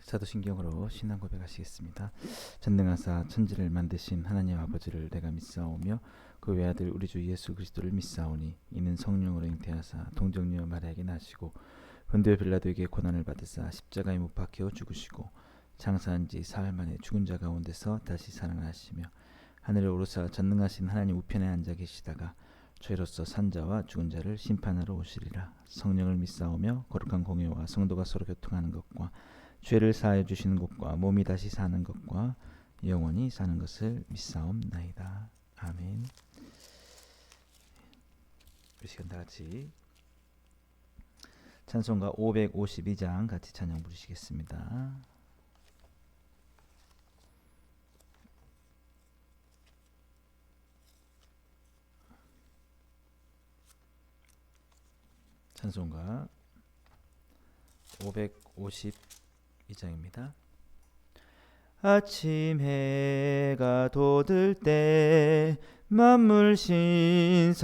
사도신경으로 신앙 고백하시겠습니다. 전능하사 천지를 만드신 하나님 아버지를 내가 믿사오며 그 외아들 우리 주 예수 그리스도를 믿사오니 이는 성령으로 잉태하사 동정녀 마리아에게 나시고 본디오 빌라도에게 고난을 받으사 십자가에 못 박혀 죽으시고 장사한 지 사흘 만에 죽은 자 가운데서 다시 살아나시며 하늘에 오르사 전능하신 하나님 우편에 앉아 계시다가 죄로서 산 자와 죽은 자를 심판하러 오시리라. 성령을 믿사오며 거룩한 공회와 성도가 서로 교통하는 것과 죄를 사하여 주시는 것과 몸이 다시 사는 것과 영원히 사는 것을 믿사옵나이다. 아멘. 이 시간 다 같이 찬송가 552장 같이 찬양 부르시겠습니다. 찬송가 552장입니다. 아침 해가 돋을 때 만물 신선하여라.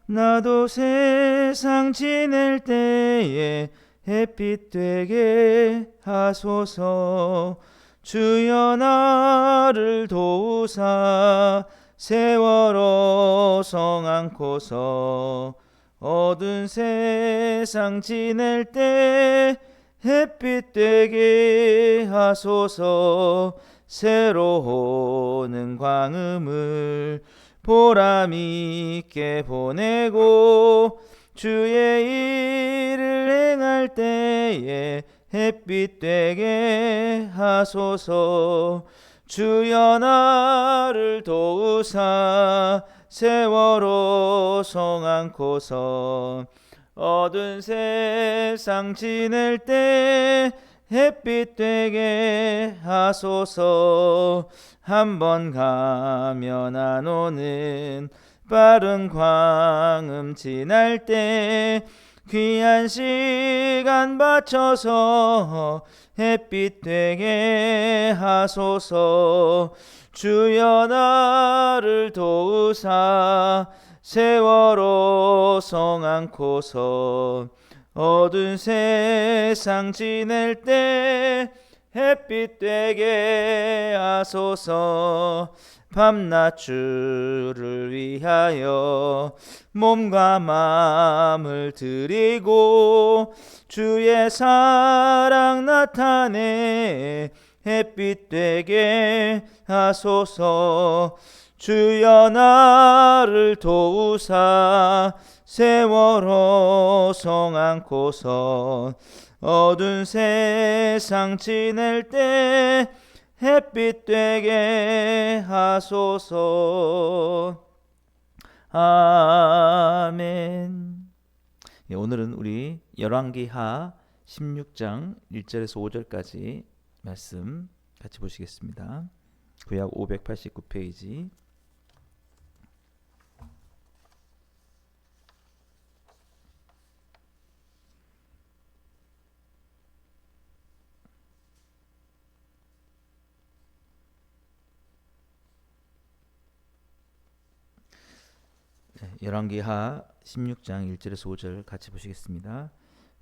나도 세상 지낼 때에 햇빛 되게 하소서. 주여 나를 도우사 세월호 성 안고서 어두운 세상 지낼 때 햇빛 되게 하소서. 새로 오는 광음을 보람있게 보내고 주의 일을 행할 때에 햇빛 되게 하소서. 주여 나를 도우사 세월호 성 안고서 어두운 세상 지낼 때 햇빛 되게 하소서. 한번 가면 안 오는 빠른 광음 지날 때 귀한 시간 바쳐서 햇빛 되게 하소서. 주여 나를 도우사 세월호 성 안고서 어두운 세상 지낼 때 햇빛 되게 하소서. 밤낮 주를 위하여 몸과 마음을 드리고 주의 사랑 나타내 햇빛 되게 하소서. 주여 나를 도우사 세월호 성 안고서 어두운 세상 지낼 때 햇빛 되게 하소서. 아멘. 오늘은 우리 열왕기하 16장 1절에서 5절까지 말씀 같이 보시겠습니다. 구약 589페이지. 열왕기하 16장 1절에서 5절 같이 보시겠습니다.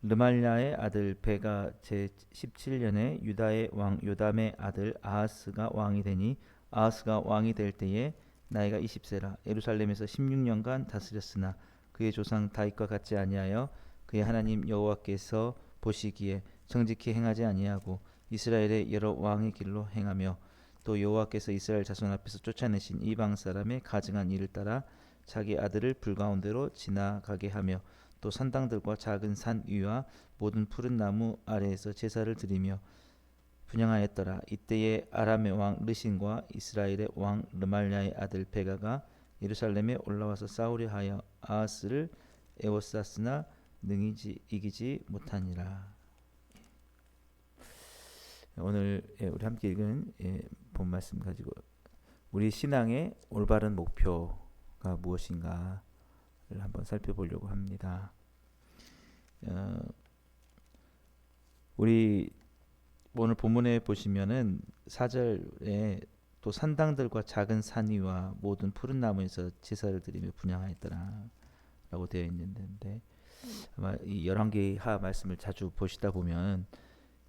르말랴의 아들 베가 제17년에 유다의 왕 요담의 아들 아하스가 왕이 되니 아하스가 왕이 될 때에 나이가 20세라. 예루살렘에서 16년간 다스렸으나 그의 조상 다윗과 같지 아니하여 그의 하나님 여호와께서 보시기에 정직히 행하지 아니하고 이스라엘의 여러 왕의 길로 행하며 또 여호와께서 이스라엘 자손 앞에서 쫓아내신 이방 사람의 가증한 일을 따라 자기 아들을 불 가운데로 지나가게 하며 또 산당들과 작은 산 위와 모든 푸른 나무 아래에서 제사를 드리며 분향하였더라. 이때에 아람의 왕 르신과 이스라엘의 왕 르말랴의 아들 베가가 예루살렘에 올라와서 싸우려 하여 아하스를 에워쌌으나 능히 이기지 못하니라. 오늘 우리 함께 읽은 본 말씀 가지고 우리 신앙의 올바른 목표가 무엇인가를 한번 살펴보려고 합니다. 우리 오늘 본문에 보시면은 4절에 또 산당들과 작은 산 위와 모든 푸른 나무에서 제사를 드리며 분향하였더라 라고 되어 있는데 아마 이 열왕기하 말씀을 자주 보시다 보면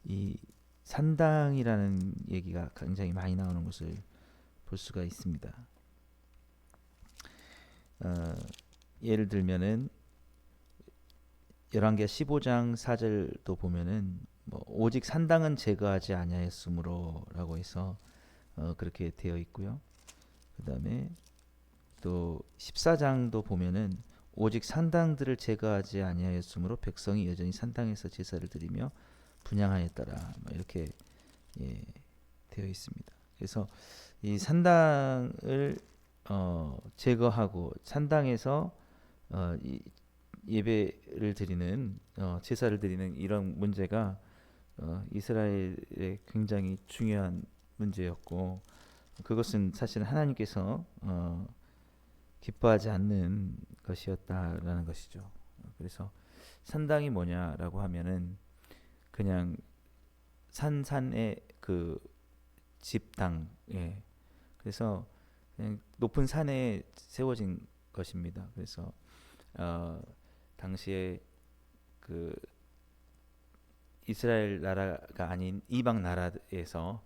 이 산당이라는 얘기가 굉장히 많이 나오는 것을 볼 수가 있습니다. 예를 들면은 열왕기하 15장 4절도 보면은 뭐 오직 산당은 제거하지 아니하였으므로라고 해서 그렇게 되어 있고요. 그다음에 또 14장도 보면은 오직 산당들을 제거하지 아니하였으므로 백성이 여전히 산당에서 제사를 드리며 분향하였더라. 뭐 이렇게 예, 되어 있습니다. 그래서 이 산당을 제거하고 산당에서 이 예배를 드리는 제사를 드리는 이런 문제가 이스라엘의 굉장히 중요한 문제였고 그것은 사실 하나님께서 기뻐하지 않는 것이었다라는 것이죠. 그래서 산당이 뭐냐라고 하면은 그냥 산산의 그 집당, 예. 그래서 그냥 높은 산에 세워진 것입니다. 그래서 당시에 그 이스라엘 나라가 아닌 이방 나라에서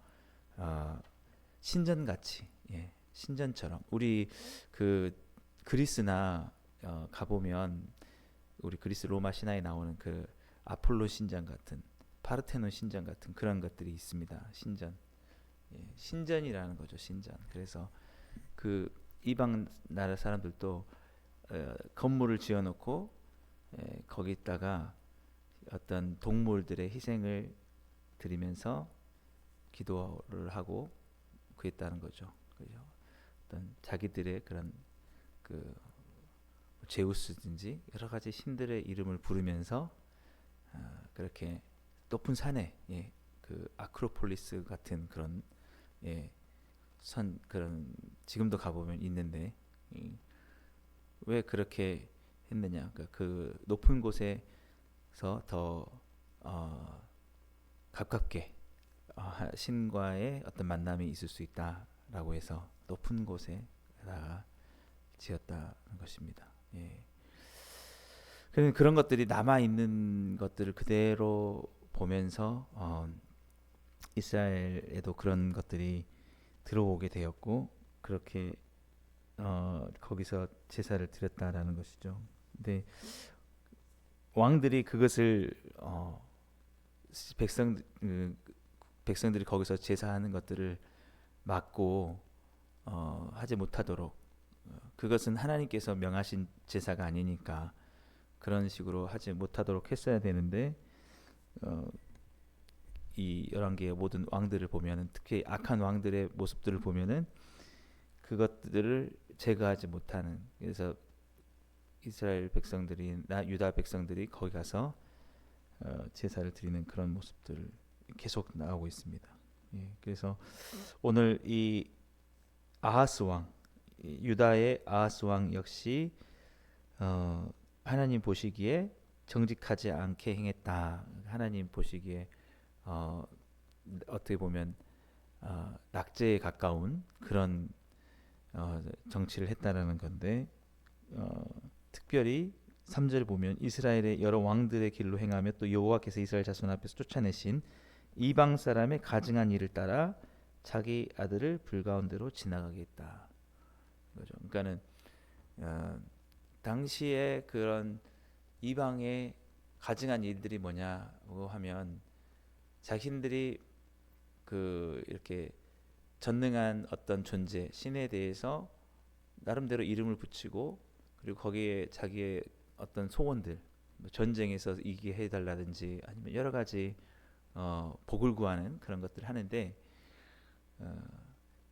신전같이, 예, 신전처럼 우리 그 그리스나 가보면 우리 그리스 로마 신화에 나오는 그 아폴로 신전 같은 파르테논 신전 같은 그런 것들이 있습니다. 신전, 예, 신전이라는 거죠. 신전. 그래서 그 이방 나라 사람들도 건물을 지어놓고 거기다가 어떤 동물들의 희생을 드리면서 기도를 하고 그랬다는 거죠. 그죠? 어떤 자기들의 그런 그 제우스든지 여러 가지 신들의 이름을 부르면서 그렇게 높은 산에, 예, 그 아크로폴리스 같은 그런, 예, 선 그런 지금도 가보면 있는데 왜 그렇게 했느냐? 그러니까 그 높은 곳에서 더 가깝게 신과의 어떤 만남이 있을 수 있다라고 해서 높은 곳에다가 지었다는 것입니다. 예. 그런 것들이 남아 있는 것들을 그대로 보면서 이스라엘에도 그런 것들이 들어오게 되었고 그렇게 거기서 제사를 드렸다라는 것이죠. 근데 왕들이 그것을 백성들이 거기서 제사하는 것들을 막고 하지 못하도록 그것은 하나님께서 명하신 제사가 아니니까 그런 식으로 하지 못하도록 했어야 되는데 이 열왕기의 모든 왕들을 보면은 특히 악한 왕들의 모습들을 보면은 그것들을 제거하지 못하는 그래서 이스라엘 백성들이 유다 백성들이 거기 가서 제사를 드리는 그런 모습들을 계속 나오고 있습니다. 예, 그래서 오늘 이 아하스 왕 유다의 아하스 왕 역시 하나님 보시기에 정직하지 않게 행했다. 하나님 보시기에 어떻게 보면 낙제에 가까운 그런 정치를 했다라는 건데 특별히 3절 보면 이스라엘의 여러 왕들의 길로 행하며 또 여호와께서 이스라엘 자손 앞에서 쫓아내신 이방 사람의 가증한 일을 따라 자기 아들을 불가운데로 지나가게 했다. 그죠? 그러니까는 당시에 그런 이방의 가증한 일들이 뭐냐고 하면 자신들이 그 이렇게 전능한 어떤 존재 신에 대해서 나름대로 이름을 붙이고 그리고 거기에 자기의 어떤 소원들 뭐 전쟁에서 이기게 해달라든지 아니면 여러 가지 복을 구하는 그런 것들을 하는데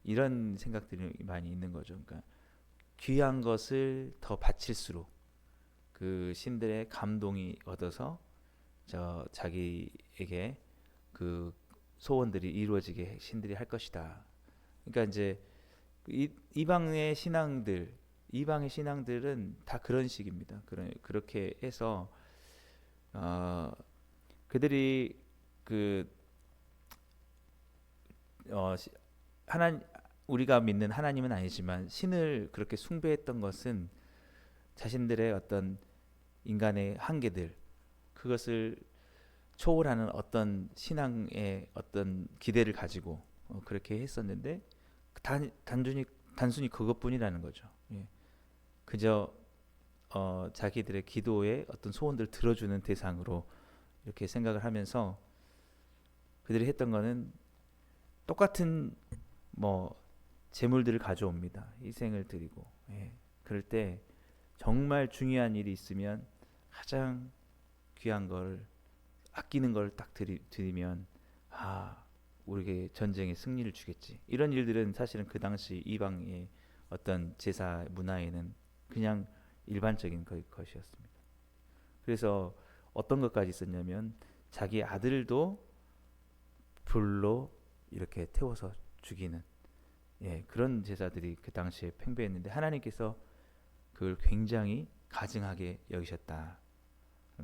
이런 생각들이 많이 있는 거죠. 그러니까 귀한 것을 더 바칠수록 그 신들의 감동이 얻어서 자기에게 그 소원들이 이루어지게 신들이 할 것이다. 그러니까 이제 이방의 신앙들은 다 그런 식입니다. 그렇게 해서 그들이 그 하나 우리가 믿는 하나님은 아니지만 신을 그렇게 숭배했던 것은 자신들의 어떤 인간의 한계들 그것을 초월하는 어떤 신앙의 어떤 기대를 가지고 그렇게 했었는데 단순히 그것뿐이라는 거죠. 예. 그저 자기들의 기도에 어떤 소원들을 들어주는 대상으로 이렇게 생각을 하면서 그들이 했던 거는 똑같은 뭐 재물들을 가져옵니다. 희생을 드리고. 예. 그럴 때 정말 중요한 일이 있으면 가장 귀한 걸 아끼는 걸 딱 드리면 우리에게 전쟁의 승리를 주겠지. 이런 일들은 사실은 그 당시 이방의 어떤 제사 문화에는 그냥 일반적인 것이었습니다. 그래서 어떤 것까지 있었냐면 자기 아들도 불로 이렇게 태워서 죽이는 그런 제사들이 그 당시에 팽배했는데 하나님께서 그걸 굉장히 가증하게 여기셨다는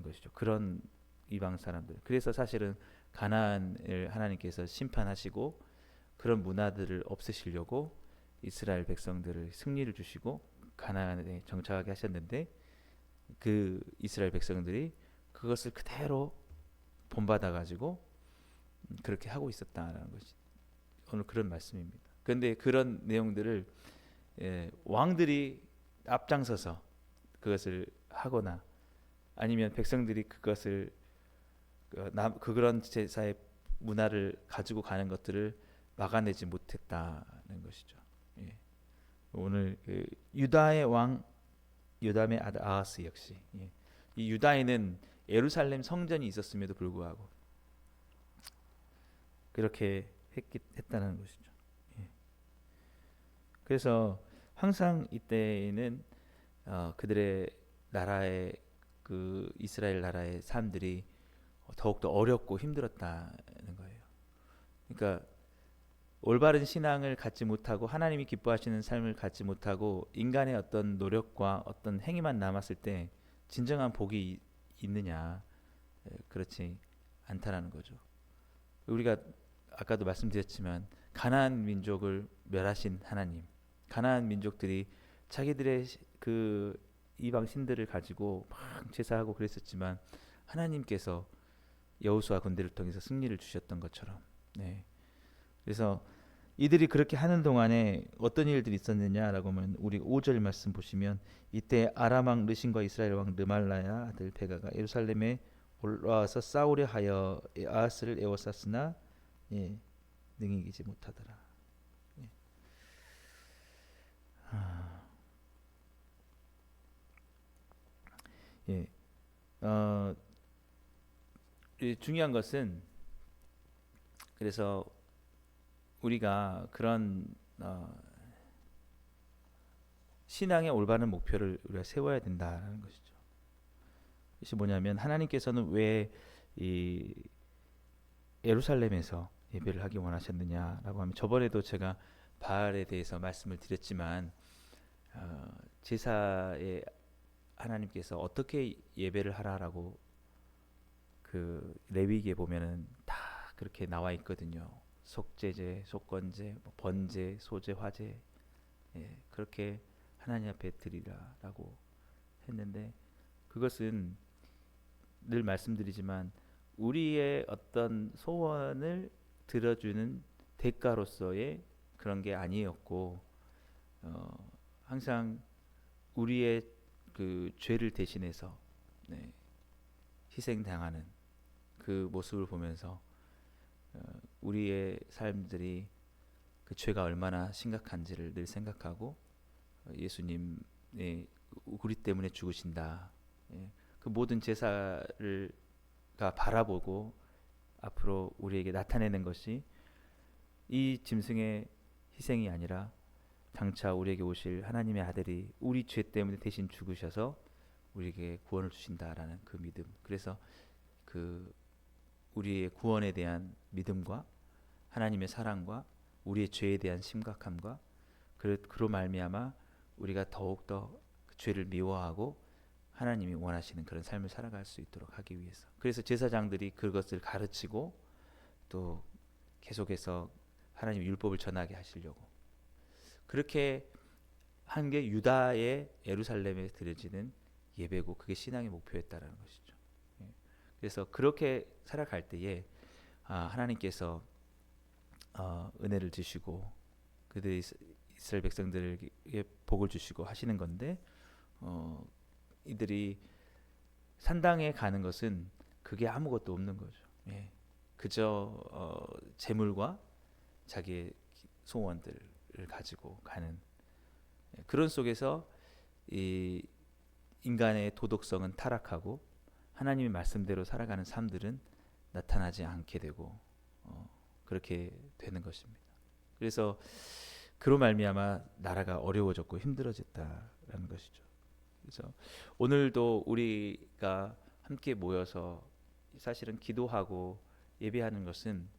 것이죠. 그런 이방 사람들. 그래서 사실은 가나안을 하나님께서 심판하시고 그런 문화들을 없애시려고 이스라엘 백성들을 승리를 주시고 가나안에 정착하게 하셨는데 그 이스라엘 백성들이 그것을 그대로 본받아 가지고 그렇게 하고 있었다라는 것이 오늘 그런 말씀입니다. 그런데 그런 내용들을 왕들이 앞장서서 그것을 하거나 아니면 백성들이 그것을 그런 제사의 문화를 가지고 가는 것들을 막아내지 못했다는 것이죠. 예. 오늘 유다의 왕 요담의 아들 아하스 역시 이 유다에는 예루살렘 성전이 있었음에도 불구하고 그렇게 했다는 것이죠. 예. 그래서 항상 이때에는 그들의 나라의 그 이스라엘 나라의 사람들이 더욱더 어렵고 힘들었다는 거예요. 그러니까 올바른 신앙을 갖지 못하고 하나님이 기뻐하시는 삶을 갖지 못하고 인간의 어떤 노력과 어떤 행위만 남았을 때 진정한 복이 있느냐? 그렇지 않다라는 거죠. 우리가 아까도 말씀드렸지만 가나안 민족을 멸하신 하나님, 가나안 민족들이 자기들의 그 이방 신들을 가지고 막 제사하고 그랬었지만 하나님께서 여호수아 군대를 통해서 승리를 주셨던 것처럼. 그래서 이들이 그렇게 하는 동안에 어떤 일들이 있었느냐라고 하면 우리 5절 말씀 보시면 이때 아람 왕 르신과 이스라엘 왕 르말라의 아들 베가가 예루살렘에 올라와서 싸우려 하여 아하스를 에워쌌으나 능히 이기지 못하더라. 예. 어, 중요한 것은 그래서 우리가 그런 신앙의 올바른 목표를 우리가 세워야 된다는 것이죠. 이것이 뭐냐면 하나님께서는 왜 이 예루살렘에서 예배를 하기 원하셨느냐라고 하면 저번에도 제가 바알에 대해서 말씀을 드렸지만 제사에 하나님께서 어떻게 예배를 하라라고 그 레위기에 보면은 다 그렇게 나와 있거든요. 속죄제, 속건제, 번제, 소제, 화제 그렇게 하나님 앞에 드리라라고 했는데 그것은 늘 말씀드리지만 우리의 어떤 소원을 들어주는 대가로서의 그런 게 아니었고 항상 우리의 그 죄를 대신해서 희생당하는 그 모습을 보면서 우리의 삶들이 그 죄가 얼마나 심각한지를 늘 생각하고 예수님의 우리 때문에 죽으신다. 그 모든 제사를 바라보고 앞으로 우리에게 나타내는 것이 이 짐승의 희생이 아니라 장차 우리에게 오실 하나님의 아들이 우리 죄 때문에 대신 죽으셔서 우리에게 구원을 주신다라는 그 믿음. 그래서 그 우리의 구원에 대한 믿음과 하나님의 사랑과 우리의 죄에 대한 심각함과 그로 말미암아 우리가 더욱더 그 죄를 미워하고 하나님이 원하시는 그런 삶을 살아갈 수 있도록 하기 위해서. 그래서 제사장들이 그것을 가르치고 또 계속해서 하나님의 율법을 전하게 하시려고 그렇게 한 게 유다의 예루살렘에 드려지는 예배고 그게 신앙의 목표였다라는 것이죠. 그래서 그렇게 살아갈 때에 하나님께서 은혜를 주시고 그들이 이스라엘 백성들에게 복을 주시고 하시는 건데 이들이 산당에 가는 것은 그게 아무것도 없는 거죠. 예. 그저 재물과 자기의 소원들을 가지고 가는 그런 속에서 이 인간의 도덕성은 타락하고 하나님의 말씀대로 살아가는 삶들은 나타나지 않게 되고 그렇게 되는 것입니다. 그래서 그로 말미암아 나라가 어려워졌고 힘들어졌다라는 것이죠. 그래서 오늘도 우리가 함께 모여서 사실은 기도하고 예배하는 것은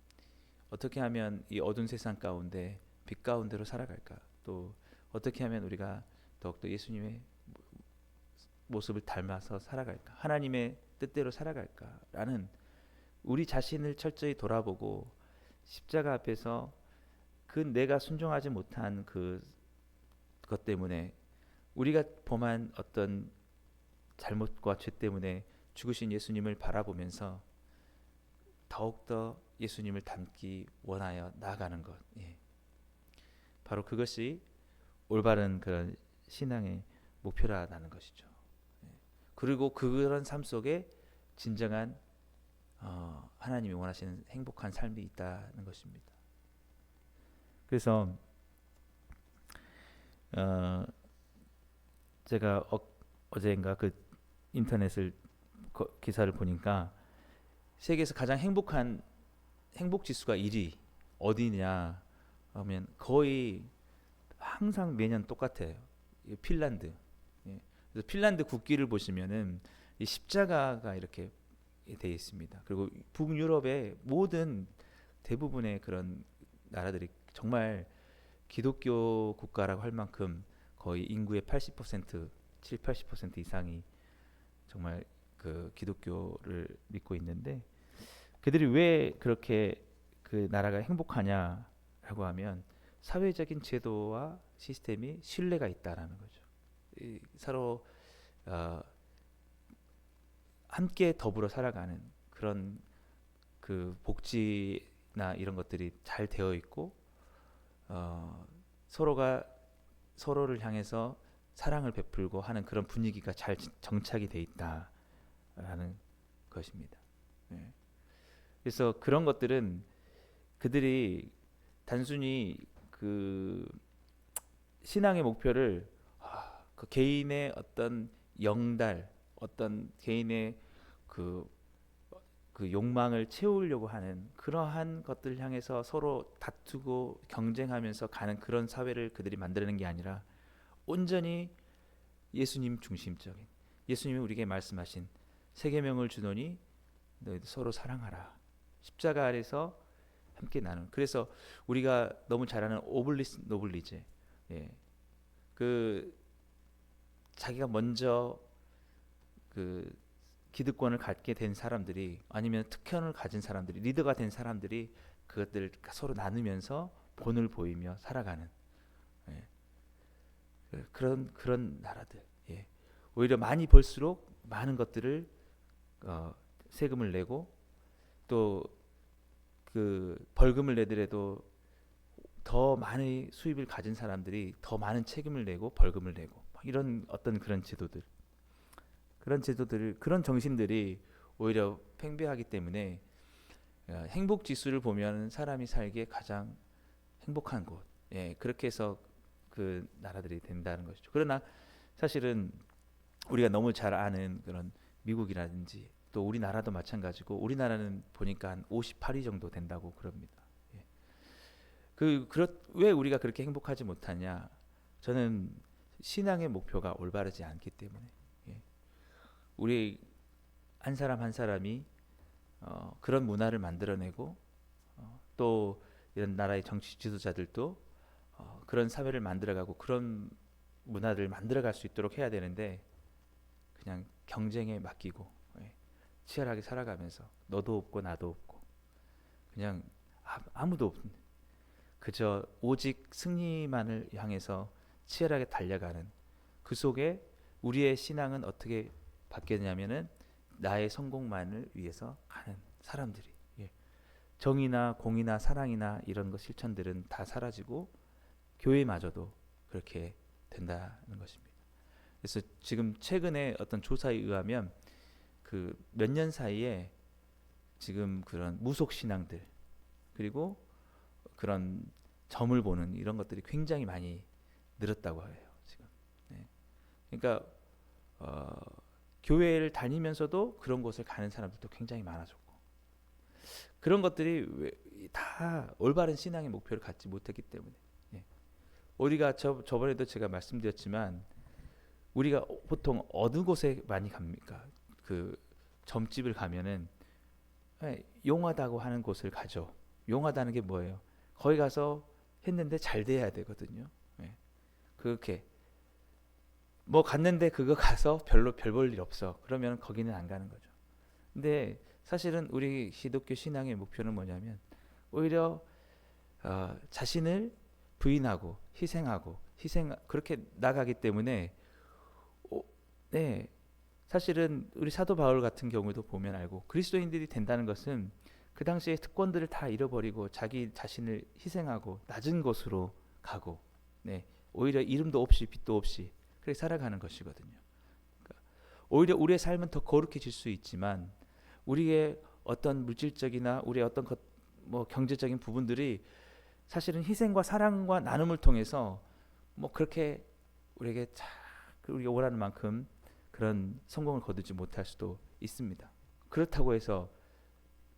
어떻게 하면 이 어두운 세상 가운데 빛 가운데로 살아갈까? 또 어떻게 하면 우리가 더욱더 예수님의 모습을 닮아서 살아갈까? 하나님의 뜻대로 살아갈까라는 우리 자신을 철저히 돌아보고 십자가 앞에서 그 내가 순종하지 못한 그것 때문에 우리가 범한 어떤 잘못과 죄 때문에 죽으신 예수님을 바라보면서 더욱더 예수님을 닮기 원하여 나아가는 것. 예. 바로 그것이 올바른 그런 신앙의 목표라는 것이죠. 예. 그리고 그런 삶 속에 진정한 하나님이 원하시는 행복한 삶이 있다는 것입니다. 그래서 제가 어제인가 그 인터넷을 기사를 보니까 세계에서 가장 행복한 행복 지수가 1위 어디냐 하면 거의 항상 매년 똑같아요. 핀란드. 예. 그래서 핀란드 국기를 보시면은 이 십자가가 이렇게 되어 있습니다. 그리고 북유럽의 모든 대부분의 그런 나라들이 정말 기독교 국가라고 할 만큼 거의 인구의 80%, 7, 80% 이상이 정말 그 기독교를 믿고 있는데 그들이 왜 그렇게 그 나라가 행복하냐라고 하면 사회적인 제도와 시스템이 신뢰가 있다라는 거죠. 서로 함께 더불어 살아가는 그런 그 복지나 이런 것들이 잘 되어 있고 서로가 서로를 향해서 사랑을 베풀고 하는 그런 분위기가 잘 정착이 돼 있다라는 것입니다. 예. 그래서 그런 것들은 그들이 단순히 그 신앙의 목표를 그 개인의 어떤 영달, 어떤 개인의 그 욕망을 채우려고 하는 그러한 것들을 향해서 서로 다투고 경쟁하면서 가는 그런 사회를 그들이 만들어낸 게 아니라 온전히 예수님 중심적인 예수님이 우리에게 말씀하신 세 계명을 주노니 너희들 서로 사랑하라. 십자가 아래서 함께 나누는. 그래서 우리가 너무 잘 아는 오블리스 노블리제. 예. 그 자기가 먼저 그 기득권을 갖게 된 사람들이 아니면 특권을 가진 사람들이 리더가 된 사람들이 그것들을 서로 나누면서 본을 보이며 살아가는 예. 그런 나라들. 예. 오히려 많이 벌수록 많은 것들을 세금을 내고 또 그 벌금을 내더라도 더 많은 수입을 가진 사람들이 더 많은 책임을 내고 벌금을 내고 이런 어떤 그런 제도들 그런 정신들이 오히려 팽배하기 때문에 행복 지수를 보면 사람이 살기에 가장 행복한 곳 예, 그렇게 해서 그 나라들이 된다는 것이죠. 그러나 사실은 우리가 너무 잘 아는 그런 미국이라든지 또 우리나라도 마찬가지고 우리나라는 보니까 한 58위 정도 된다고 그럽니다. 예. 왜 우리가 그렇게 행복하지 못하냐? 저는 신앙의 목표가 올바르지 않기 때문에 예. 우리 한 사람 한 사람이 그런 문화를 만들어내고 또 이런 나라의 정치 지도자들도 그런 사회를 만들어가고 그런 문화를 만들어갈 수 있도록 해야 되는데 그냥 경쟁에 맡기고 치열하게 살아가면서 너도 없고 나도 없고 그냥 아무도 없는 그저 오직 승리만을 향해서 치열하게 달려가는 그 속에 우리의 신앙은 어떻게 바뀌었냐면은 나의 성공만을 위해서 가는 사람들이, 예. 정의나 공의나 사랑이나 이런 것 실천들은 다 사라지고 교회마저도 그렇게 된다는 것입니다. 그래서 지금 최근에 어떤 조사에 의하면 그 몇 년 사이에 지금 그런 무속 신앙들 그리고 그런 점을 보는 이런 것들이 굉장히 많이 늘었다고 해요. 지금. 네. 그러니까 교회를 다니면서도 그런 곳을 가는 사람들도 굉장히 많아졌고 그런 것들이 다 올바른 신앙의 목표를 갖지 못했기 때문에 예. 우리가 저번에도 제가 말씀드렸지만 우리가 보통 어느 곳에 많이 갑니까? 그 점집을 가면은 용하다고 하는 곳을 가죠. 용하다는 게 뭐예요? 거기 가서 했는데 잘 돼야 되거든요. 예. 그렇게 뭐 갔는데 그거 가서 별로 별 볼 일 없어. 그러면 거기는 안 가는 거죠. 근데 사실은 우리 기독교 신앙의 목표는 뭐냐면 오히려 자신을 부인하고 희생 그렇게 나가기 때문에 네, 사실은 우리 사도 바울 같은 경우도 보면 알고 그리스도인들이 된다는 것은 그 당시에 특권들을 다 잃어버리고 자기 자신을 희생하고 낮은 곳으로 가고 네, 오히려 이름도 없이 빛도 없이 그렇게 살아가는 것이거든요. 그러니까 오히려 우리의 삶은 더 거룩해질 수 있지만 우리의 어떤 물질적이나 우리의 어떤 뭐 경제적인 부분들이 사실은 희생과 사랑과 나눔을 통해서 뭐 그렇게 우리에게 우리가 원하는 만큼 그런 성공을 거두지 못할 수도 있습니다. 그렇다고 해서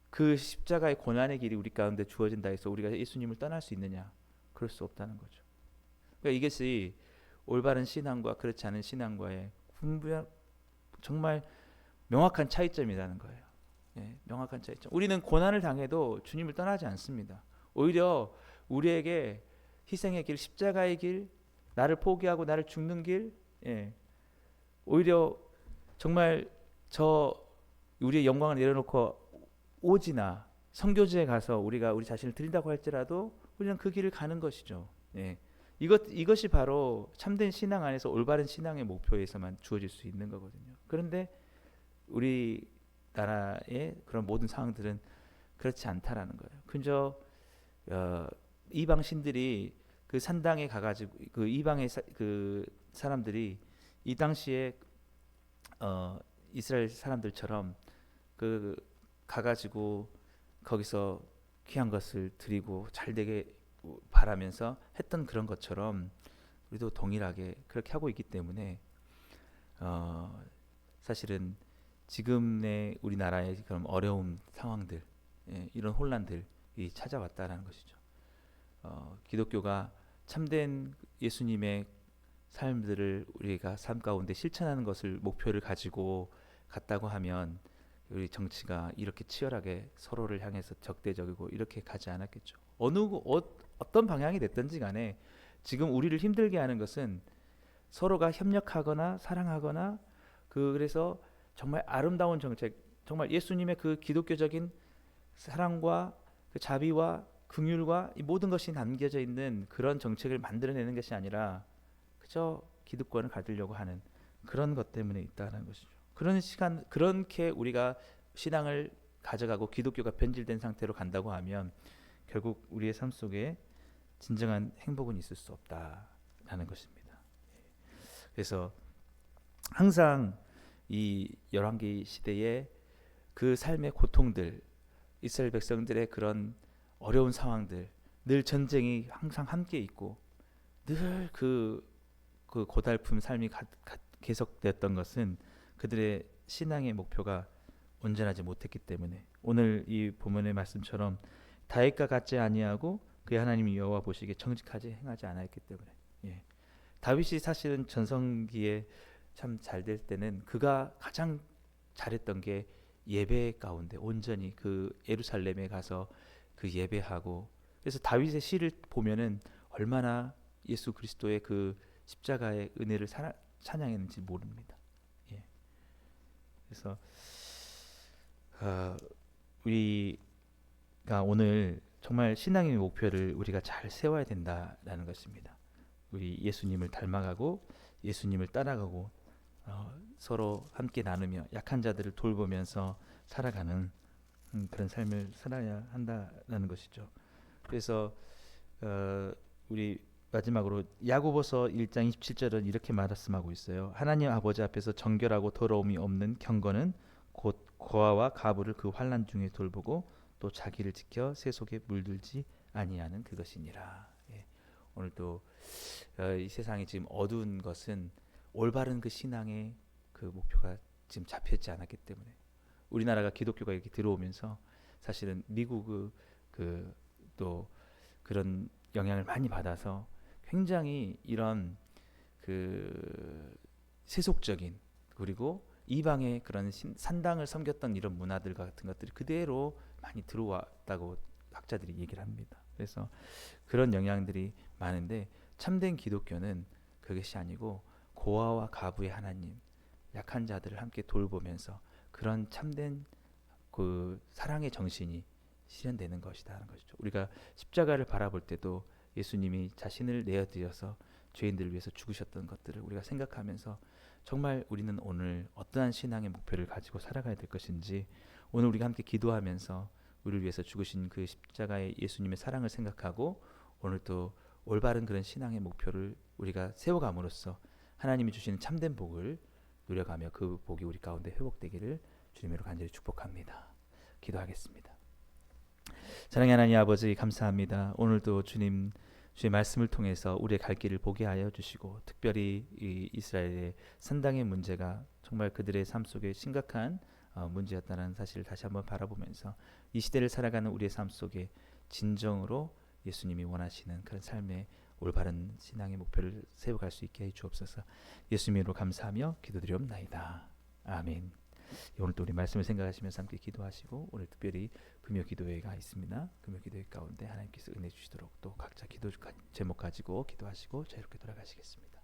그 십자가의 고난의 길이 우리 가운데 주어진다 해서 우리가 예수님을 떠날 수 있느냐? 그럴 수 없다는 거죠. 그러니까 이것이 올바른 신앙과 그렇지 않은 신앙과의 정말 명확한 차이점이라는 거예요. 예, 명확한 차이점. 우리는 고난을 당해도 주님을 떠나지 않습니다. 오히려 우리에게 희생의 길, 십자가의 길, 나를 포기하고 나를 죽는 길, 예, 오히려 정말 우리의 영광을 내려놓고 오지나 선교지에 가서 우리가 우리 자신을 드린다고 할지라도 우리는 그 길을 가는 것이죠. 예. 이것이 바로 참된 신앙 안에서 올바른 신앙의 목표에서만 주어질 수 있는 거거든요. 그런데 우리 나라의 그런 모든 상황들은 그렇지 않다라는 거예요. 그저 이방 신들이 그 산당에 가가지고 그 이방의 그 사람들이 이 당시에 이스라엘 사람들처럼 그 가가지고 거기서 귀한 것을 드리고 잘 되게 바라면서 했던 그런 것처럼 우리도 동일하게 그렇게 하고 있기 때문에 사실은 지금의 우리나라의 그런 어려운 상황들, 예, 이런 혼란들이 찾아왔다라는 것이죠. 기독교가 참된 예수님의 삶들을 우리가 삶 가운데 실천하는 것을 목표를 가지고 갔다고 하면 우리 정치가 이렇게 치열하게 서로를 향해서 적대적이고 이렇게 가지 않았겠죠. 어떤 방향이 됐든지 간에 지금 우리를 힘들게 하는 것은 서로가 협력하거나 사랑하거나 그래서 정말 아름다운 정책, 정말 예수님의 그 기독교적인 사랑과 그 자비와 긍휼과 이 모든 것이 남겨져 있는 그런 정책을 만들어내는 것이 아니라 그저 기득권을 가지려고 하는 그런 것 때문에 있다는 것이죠. 그렇게 우리가 신앙을 가져가고 기독교가 변질된 상태로 간다고 하면 결국 우리의 삶 속에 진정한 행복은 있을 수 없다라는 것입니다. 그래서 항상 이 열왕기 시대의 그 삶의 고통들, 이스라엘 백성들의 그런 어려운 상황들, 늘 전쟁이 항상 함께 있고 늘 그 고달픈 삶이 계속됐던 것은 그들의 신앙의 목표가 온전하지 못했기 때문에 오늘 이 본문의 말씀처럼 다윗과 같지 아니하고 그의 하나님 여호와 보시기에 정직하지 행하지 않았기 때문에 예. 다윗이 사실은 전성기에 참 잘 될 때는 그가 가장 잘했던 게 예배 가운데 온전히 그 예루살렘에 가서 그 예배하고 그래서 다윗의 시를 보면은 얼마나 예수 그리스도의 그 십자가의 은혜를 찬양했는지 모릅니다. 예. 그래서 우리가 오늘 정말 신앙의 목표를 우리가 잘 세워야 된다라는 것입니다. 우리 예수님을 닮아가고 예수님을 따라가고 서로 함께 나누며 약한 자들을 돌보면서 살아가는 그런 삶을 살아야 한다라는 것이죠. 그래서 우리 마지막으로 야고보서 1장 27절은 이렇게 말씀하고 있어요. 하나님 아버지 앞에서 정결하고 더러움이 없는 경건은 곧 고아와 가부를 그 환난 중에 돌보고 또 자기를 지켜 새 속에 물들지 아니하는 그것이니라. 예. 오늘도 이 세상이 지금 어두운 것은 올바른 그 신앙의 그 목표가 지금 잡혀있지 않았기 때문에 우리나라가 기독교가 이렇게 들어오면서 사실은 미국 또 그런 영향을 많이 받아서 굉장히 이런 그 세속적인 그리고 이방의 그런 산당을 섬겼던 이런 문화들 같은 것들이 그대로 많이 들어왔다고 학자들이 얘기를 합니다. 그래서 그런 영향들이 많은데 참된 기독교는 그것이 아니고 고아와 가부의 하나님, 약한 자들을 함께 돌보면서 그런 참된 그 사랑의 정신이 실현되는 것이다라는 것이죠. 우리가 십자가를 바라볼 때도 예수님이 자신을 내어드려서 죄인들을 위해서 죽으셨던 것들을 우리가 생각하면서 정말 우리는 오늘 어떠한 신앙의 목표를 가지고 살아가야 될 것인지 오늘 우리가 함께 기도하면서 우리를 위해서 죽으신 그 십자가의 예수님의 사랑을 생각하고 오늘 또 올바른 그런 신앙의 목표를 우리가 세워감으로써 하나님이 주시는 참된 복을 누려가며 그 복이 우리 가운데 회복되기를 주님으로 간절히 축복합니다. 기도하겠습니다. 사랑의 하나님 아버지 감사합니다. 오늘도 주님 주의 말씀을 통해서 우리의 갈 길을 보게 하여 주시고 특별히 이 이스라엘의 산당의 문제가 정말 그들의 삶 속에 심각한 문제였다는 사실을 다시 한번 바라보면서 이 시대를 살아가는 우리의 삶 속에 진정으로 예수님이 원하시는 그런 삶의 올바른 신앙의 목표를 세워갈 수 있게 해 주옵소서. 예수님으로 감사하며 기도드리옵나이다. 아멘. 오늘도 우리 말씀을 생각하시면서 함께 기도하시고 오늘 특별히 금요 기도회가 있습니다. 금요 기도회 가운데 하나님께서 은혜 주시도록 또 각자 기도 제목 가지고 기도하시고 자유롭게 돌아가시겠습니다.